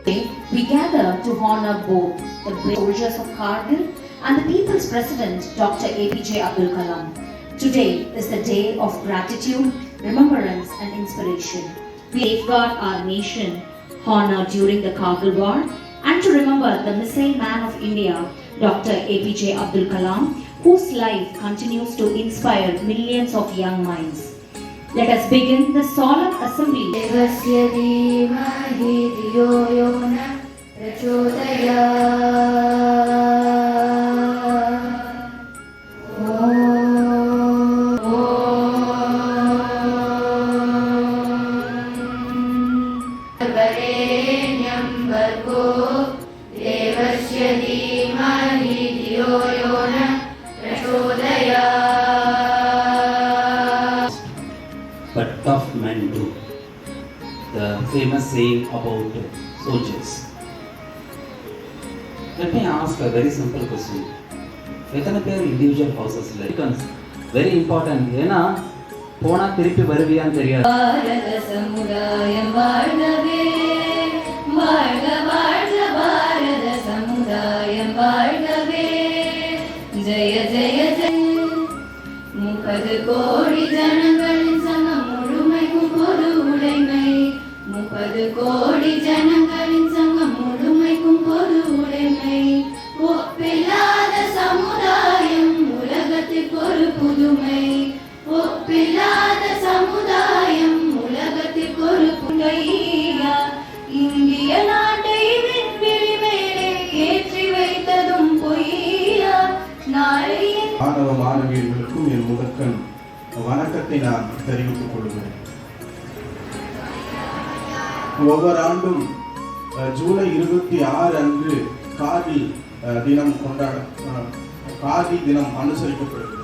We gather to honor both the brave soldiers of Kargil and the people's president, Dr. APJ Abdul Kalam. Today is the day of gratitude, remembrance and inspiration. We safeguard our nation, honor during the Kargil war, and to remember the missile man of India, Dr. APJ Abdul Kalam, whose life continues to inspire millions of young minds. Let us begin the solemn assembly. But tough men do. The famous saying about soldiers. Let me ask a very simple question. எத்தனை பேர் individual houses becomes very important. ஏன்னா போனா திருப்பி வருவியான்னு தெரியாது. பாரத சமுதாயம் வாழ்கவே, வாழ்க வாழ்க பாரத சமுதாயம் வாழ்கவே, ஜெய ஜெய ஜெய. 30 கோடி ஜனங்களின் சங்கம் முழுமைக்கும் பொது உடைமை. 30 கோடி ஜனங்களின் சங்கம் முழுமைக்கும் பொது உடைமை. ஒப்பில்லாத சமுதாயம் உலகத்திற்கு ஒரு புதுமை. ஒப்பில்லாத சமுதாயம் உலகத்திற்கு ஒரு புகையா. இந்திய நாட்டை விண்வெளி மேலே ஏற்றி வைத்ததும் பொய்யா. நாளை மாணவ மாணவியர்களுக்கும் என் முதற்கண் வணக்கத்தை நான் தெரிவித்துக் கொள்கிறேன். ஒவ்வொரு ஆண்டும் ஜூலை 26 அன்று கார்கில் தினம் கார்கில் தினம் அனுசரிக்கப்படுகிறது.